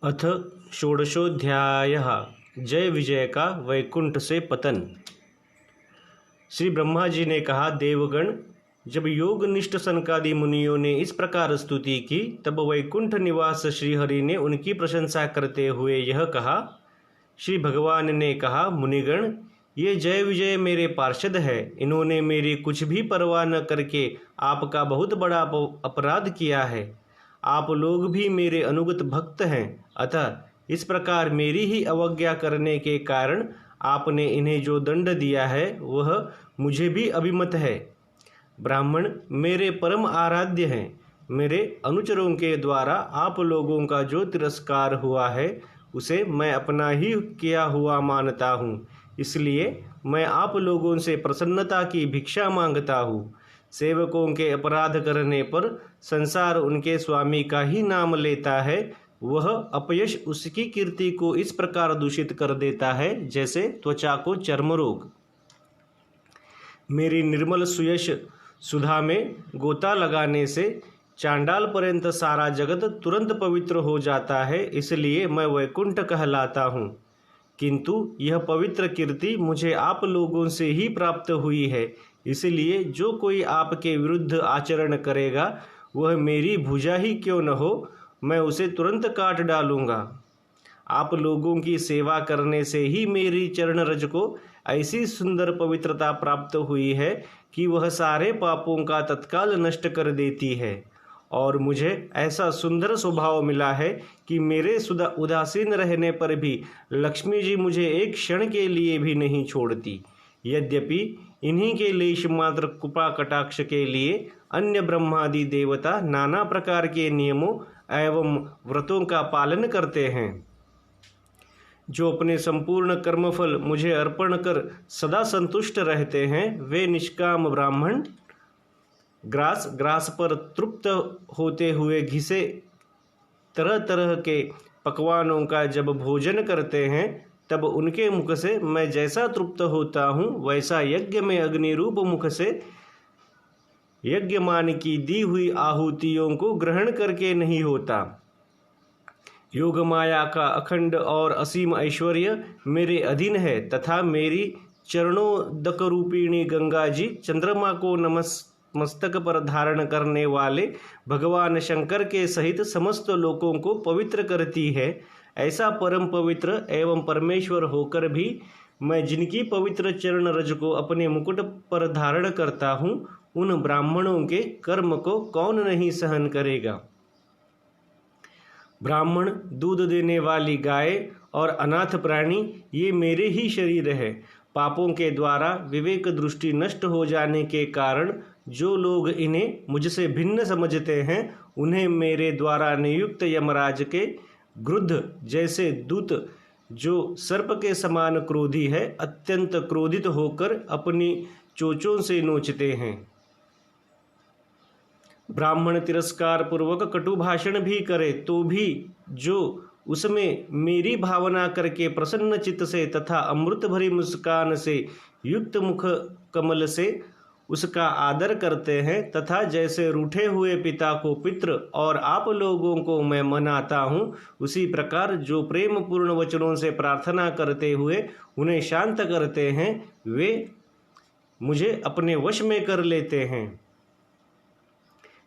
अथ षोडशोऽध्यायः जय विजय का वैकुंठ से पतन। श्री ब्रह्मा जी ने कहा, देवगण, जब योगनिष्ठ सनकादि मुनियों ने इस प्रकार स्तुति की, तब वैकुंठ निवास श्रीहरि ने उनकी प्रशंसा करते हुए यह कहा। श्री भगवान ने कहा, मुनिगण, ये जय विजय मेरे पार्षद है। इन्होंने मेरी कुछ भी परवाह न करके आपका बहुत बड़ा अपराध किया है। आप लोग भी मेरे अनुगत भक्त हैं, अतः इस प्रकार मेरी ही अवज्ञा करने के कारण आपने इन्हें जो दंड दिया है वह मुझे भी अभिमत है। ब्राह्मण मेरे परम आराध्य हैं। मेरे अनुचरों के द्वारा आप लोगों का जो तिरस्कार हुआ है उसे मैं अपना ही किया हुआ मानता हूँ, इसलिए मैं आप लोगों से प्रसन्नता की भिक्षा मांगता हूँ। सेवकों के अपराध करने पर संसार उनके स्वामी का ही नाम लेता है। वह अपयश उसकी कीर्ति को इस प्रकार दूषित कर देता है जैसे त्वचा को चर्म रोग। मेरी निर्मल सुयश सुधा में गोता लगाने से चांडाल पर्यंत सारा जगत तुरंत पवित्र हो जाता है, इसलिए मैं वैकुंठ कहलाता हूँ। किंतु यह पवित्र कीर्ति मुझे आप लोगों से ही प्राप्त हुई है, इसलिए जो कोई आपके विरुद्ध आचरण करेगा वह मेरी भुजा ही क्यों न हो, मैं उसे तुरंत काट डालूंगा। आप लोगों की सेवा करने से ही मेरी चरण रज को ऐसी सुंदर पवित्रता प्राप्त हुई है कि वह सारे पापों का तत्काल नष्ट कर देती है, और मुझे ऐसा सुंदर स्वभाव मिला है कि मेरे उदासीन रहने पर भी लक्ष्मी जी मुझे एक क्षण के लिए भी नहीं छोड़ती। यद्यपि इन्हीं के लेश मात्र कृपा कटाक्ष के लिए अन्य ब्रह्मादि देवता नाना प्रकार के नियमों एवं व्रतों का पालन करते हैं। जो अपने संपूर्ण कर्मफल मुझे अर्पण कर सदा संतुष्ट रहते हैं, वे निष्काम ब्राह्मण ग्रास पर तृप्त होते हुए घिसे तरह तरह के पकवानों का जब भोजन करते हैं, तब उनके मुख से मैं जैसा तृप्त होता हूँ वैसा यज्ञ में अग्नि रूप मुख से यज्ञमान की दी हुई आहुतियों को ग्रहण करके नहीं होता। योग माया का अखंड और असीम ऐश्वर्य मेरे अधीन है, तथा मेरी चरणोदक रूपिणी गंगा जी चंद्रमा को मस्तक पर धारण करने वाले भगवान शंकर के सहित समस्त लोकों को पवित्र करती है। ऐसा परम पवित्र एवं परमेश्वर होकर भी मैं जिनकी पवित्र चरण रज को अपने मुकुट पर धारण करता हूँ, उन ब्राह्मणों के कर्म को कौन नहीं सहन करेगा। ब्राह्मण, दूध देने वाली गाय और अनाथ प्राणी ये मेरे ही शरीर है। पापों के द्वारा विवेक दृष्टि नष्ट हो जाने के कारण जो लोग इन्हें मुझसे भिन्न समझते हैं, उन्हें मेरे द्वारा नियुक्त यमराज के गृध्र जैसे दूत, जो सर्प के समान क्रोधी है, अत्यंत क्रोधित होकर अपनी चोंचों से नोचते हैं। ब्राह्मण तिरस्कार पूर्वक कटु भाषण भी करे तो भी जो उसमें मेरी भावना करके प्रसन्न चित्त से तथा अमृत भरी मुस्कान से युक्त मुख कमल से उसका आदर करते हैं, तथा जैसे रूठे हुए पिता को पितृ और आप लोगों को मैं मनाता हूँ, उसी प्रकार जो प्रेम पूर्ण वचनों से प्रार्थना करते हुए उन्हें शांत करते हैं, वे मुझे अपने वश में कर लेते हैं।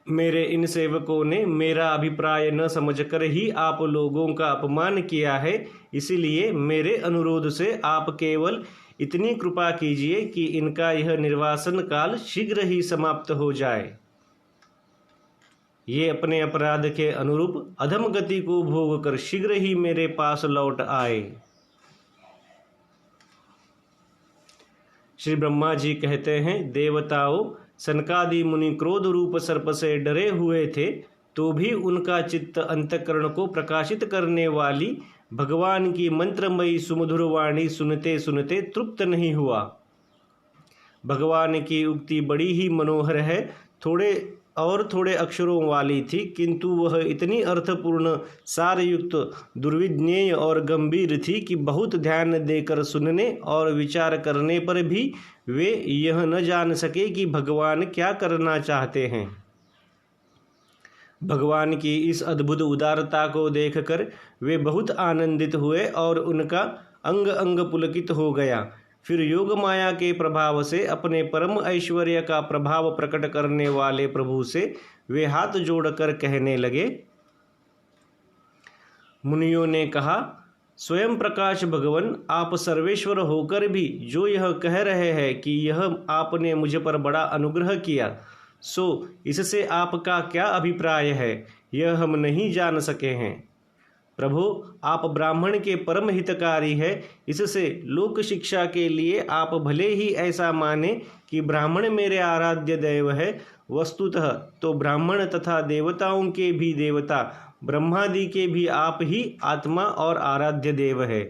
मेरे इन सेवकों ने मेरा अभिप्राय न समझकर ही आप लोगों का अपमान किया है, इसीलिए मेरे अनुरोध से आप केवल इतनी कृपा कीजिए कि इनका यह निर्वासन काल शीघ्र ही समाप्त हो जाए। ये अपने अपराध के अनुरूप अधम गति को भोग कर शीघ्र ही मेरे पास लौट आए। श्री ब्रह्मा जी कहते हैं, देवताओं, सनकादि मुनि क्रोध रूप सर्प से डरे हुए थे, तो भी उनका चित्त अंतःकरण को प्रकाशित करने वाली भगवान की मंत्रमयी सुमधुर वाणी सुनते सुनते तृप्त नहीं हुआ। भगवान की उक्ति बड़ी ही मनोहर है, थोड़े अक्षरों वाली थी, किंतु वह इतनी अर्थपूर्ण, सारयुक्त, दुर्विज्ञेय और गंभीर थी कि बहुत ध्यान देकर सुनने और विचार करने पर भी वे यह न जान सके कि भगवान क्या करना चाहते हैं। भगवान की इस अद्भुत उदारता को देखकर वे बहुत आनंदित हुए और उनका अंग अंग पुलकित हो गया। फिर योग माया के प्रभाव से अपने परम ऐश्वर्य का प्रभाव प्रकट करने वाले प्रभु से वे हाथ जोड़कर कहने लगे। मुनियों ने कहा, स्वयं प्रकाश भगवन, आप सर्वेश्वर होकर भी जो यह कह रहे हैं कि यह आपने मुझ पर बड़ा अनुग्रह किया, सो इससे आपका क्या अभिप्राय है, यह हम नहीं जान सके हैं। प्रभु, आप ब्राह्मण के परम हितकारी है, इससे लोक शिक्षा के लिए आप भले ही ऐसा माने कि ब्राह्मण मेरे आराध्य देव है, वस्तुतः तो ब्राह्मण तथा देवताओं के भी देवता, ब्रह्मादि के भी आप ही आत्मा और आराध्य देव है।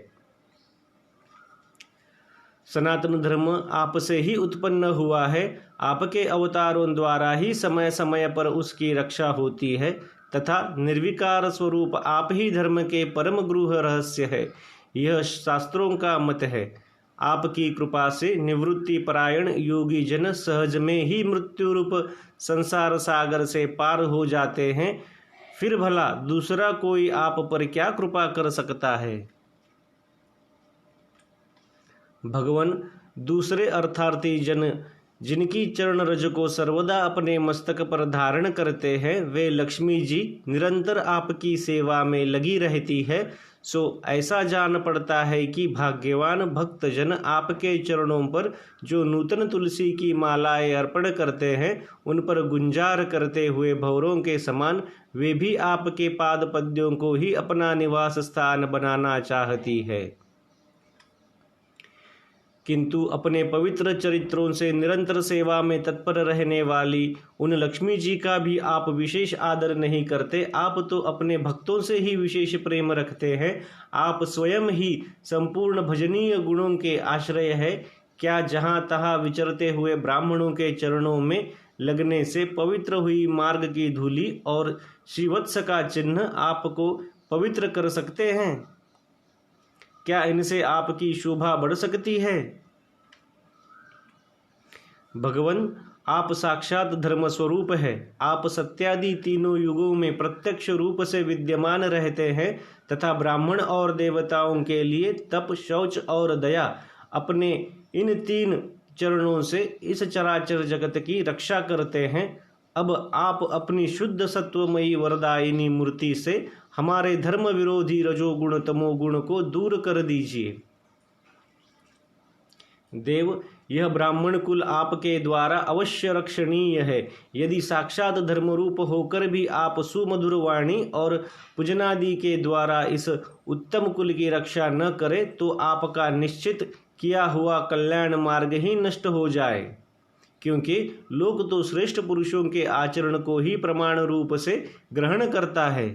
सनातन धर्म आपसे ही उत्पन्न हुआ है, आपके अवतारों द्वारा ही समय समय पर उसकी रक्षा होती है तथा निर्विकार स्वरूप आप ही धर्म के परम गृह रहस्य है, यह शास्त्रों का मत है। आपकी कृपा से निवृत्ति परायण योगी जन सहज में ही मृत्यु रूप संसार सागर से पार हो जाते हैं, फिर भला दूसरा कोई आप पर क्या कृपा कर सकता है। भगवान, दूसरे अर्थार्थी जन जिनकी चरण रज को सर्वदा अपने मस्तक पर धारण करते हैं, वे लक्ष्मी जी निरंतर आपकी सेवा में लगी रहती है, सो ऐसा जान पड़ता है कि भाग्यवान भक्तजन आपके चरणों पर जो नूतन तुलसी की मालाएं अर्पण करते हैं, उन पर गुंजार करते हुए भंवरों के समान वे भी आपके पाद पद्यों को ही अपना निवास स्थान बनाना चाहती है। किंतु अपने पवित्र चरित्रों से निरंतर सेवा में तत्पर रहने वाली उन लक्ष्मी जी का भी आप विशेष आदर नहीं करते। आप तो अपने भक्तों से ही विशेष प्रेम रखते हैं। आप स्वयं ही संपूर्ण भजनीय गुणों के आश्रय है। क्या जहाँ तहाँ विचरते हुए ब्राह्मणों के चरणों में लगने से पवित्र हुई मार्ग की धूलि और श्रीवत्स का चिन्ह आपको पवित्र कर सकते हैं? क्या इनसे आपकी शोभा बढ़ सकती है? भगवन, आप साक्षात धर्म स्वरूप है। आप सत्यादि तीनों युगों में प्रत्यक्ष रूप से विद्यमान रहते हैं तथा ब्राह्मण और देवताओं के लिए तप, शौच और दया अपने इन तीन चरणों से इस चराचर जगत की रक्षा करते हैं। अब आप अपनी शुद्ध सत्वमयी वरदायिनी मूर्ति से हमारे धर्म विरोधी रजोगुण तमोगुण को दूर कर दीजिए। देव, यह ब्राह्मण कुल आपके द्वारा अवश्य रक्षणीय है। यदि साक्षात धर्मरूप होकर भी आप सुमधुर वाणी और पूजनादि के द्वारा इस उत्तम कुल की रक्षा न करें तो आपका निश्चित किया हुआ कल्याण मार्ग ही नष्ट हो जाए, क्योंकि लोक तो श्रेष्ठ पुरुषों के आचरण को ही प्रमाण रूप से ग्रहण करता है।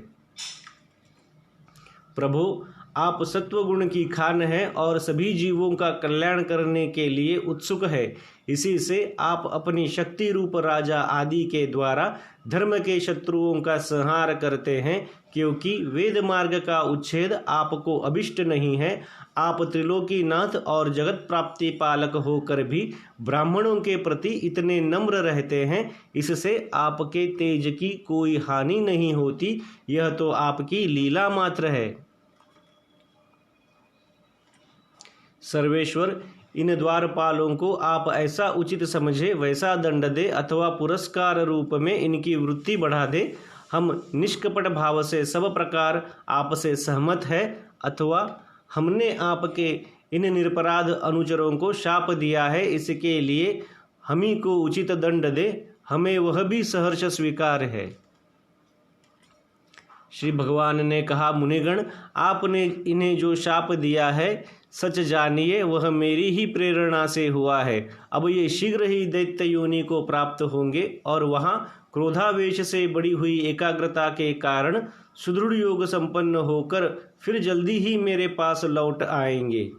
प्रभु, आप सत्वगुण की खान है और सभी जीवों का कल्याण करने के लिए उत्सुक है। इसी से आप अपनी शक्ति रूप राजा आदि के द्वारा धर्म के शत्रुओं का संहार करते हैं, क्योंकि वेद मार्ग का उच्छेद आपको अभिष्ट नहीं है। आप त्रिलोकीनाथ और जगत प्राप्ति पालक होकर भी ब्राह्मणों के प्रति इतने नम्र रहते हैं, इससे आपके तेज की कोई हानि नहीं होती। यह तो आपकी लीला मात्र है। सर्वेश्वर, इन द्वारपालों को आप ऐसा उचित समझे वैसा दंड दे अथवा पुरस्कार रूप में इनकी वृत्ति बढ़ा दे। हम निष्कपट भाव से सब प्रकार आपसे सहमत है, अथवा हमने आपके इन निरपराध अनुचरों को शाप दिया है, इसके लिए हम ही को उचित दंड दे, हमें वह भी सहर्ष स्वीकार है। श्री भगवान ने कहा, मुनिगण, आपने इन्हें जो शाप दिया है, सच जानिए वह मेरी ही प्रेरणा से हुआ है। अब ये शीघ्र ही दैत्य योनि को प्राप्त होंगे और वहाँ क्रोधावेश से बड़ी हुई एकाग्रता के कारण सुदृढ़ योग संपन्न होकर फिर जल्दी ही मेरे पास लौट आएंगे।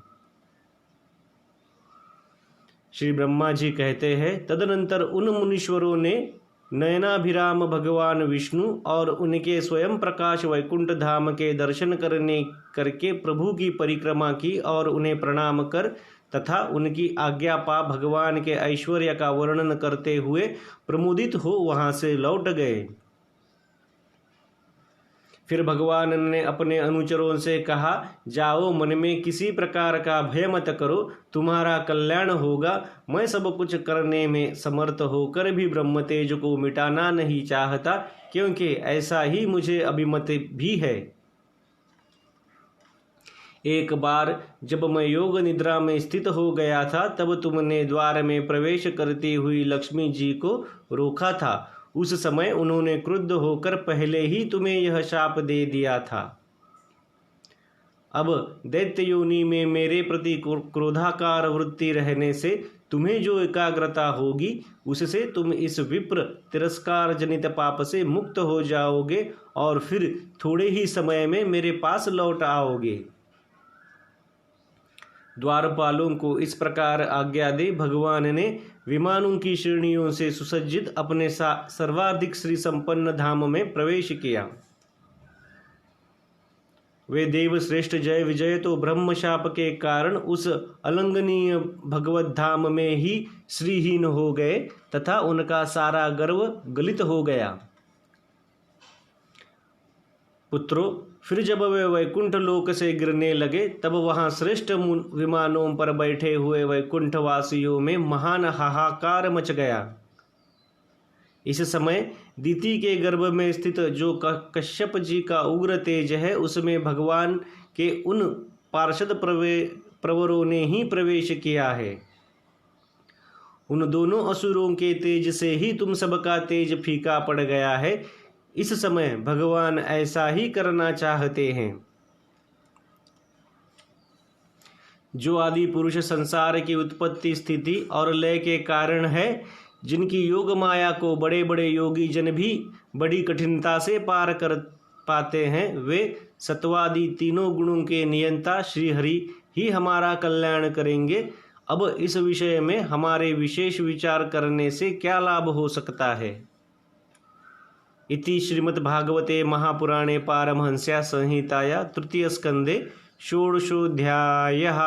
श्री ब्रह्मा जी कहते हैं, तदनंतर उन मुनीश्वरों ने नयनाभिराम भगवान विष्णु और उनके स्वयं प्रकाश वैकुंठ धाम के दर्शन करके प्रभु की परिक्रमा की और उन्हें प्रणाम कर तथा उनकी आज्ञा पा भगवान के ऐश्वर्य का वर्णन करते हुए प्रमुदित हो वहां से लौट गए। फिर भगवान ने अपने अनुचरों से कहा, जाओ, मन में किसी प्रकार का भय मत करो, तुम्हारा कल्याण होगा। मैं सब कुछ करने में समर्थ होकर भी ब्रह्म तेज को मिटाना नहीं चाहता, क्योंकि ऐसा ही मुझे अभिमत भी है। एक बार जब मैं योग निद्रा में स्थित हो गया था, तब तुमने द्वार में प्रवेश करती हुई लक्ष्मी जी को रोका था। उस समय उन्होंने क्रुद्ध होकर पहले ही तुम्हें यह शाप दे दिया था। अब दैत्य योनि में मेरे प्रति क्रोधाकार वृत्ति रहने से तुम्हें जो एकाग्रता होगी, उससे तुम इस विप्र तिरस्कार जनित पाप से मुक्त हो जाओगे और फिर थोड़े ही समय में मेरे पास लौट आओगे। द्वारपालों को इस प्रकार आज्ञा दे भगवान ने विमानों की श्रेणियों से सुसज्जित अपने सर्वाधिक श्री संपन्न धाम में प्रवेश किया। वे देव श्रेष्ठ जय विजय तो ब्रह्मशाप के कारण उस अलंघनीय भगवत धाम में ही श्रीहीन हो गए तथा उनका सारा गर्व गलित हो गया। पुत्रों, फिर जब वे वैकुंठ लोक से गिरने लगे, तब वहां श्रेष्ठ विमानों पर बैठे हुए वैकुंठवासियों में महान हाहाकार मच गया। इस समय दीति के गर्भ में स्थित जो कश्यप जी का उग्र तेज है, उसमें भगवान के उन पार्षद प्रवरों ने ही प्रवेश किया है। उन दोनों असुरों के तेज से ही तुम सबका तेज फीका पड़ गया है। इस समय भगवान ऐसा ही करना चाहते हैं। जो आदि पुरुष संसार की उत्पत्ति, स्थिति और लय के कारण है, जिनकी योग माया को बड़े बड़े योगी जन भी बड़ी कठिनता से पार कर पाते हैं, वे सत्वादि तीनों गुणों के नियंता श्री हरि ही हमारा कल्याण करेंगे। अब इस विषय में हमारे विशेष विचार करने से क्या लाभ हो सकता है। इति श्रीमद्भागवते महापुराणे पारमहंस्या संहिताया तृतीय स्कंदे षोडशोऽध्यायः।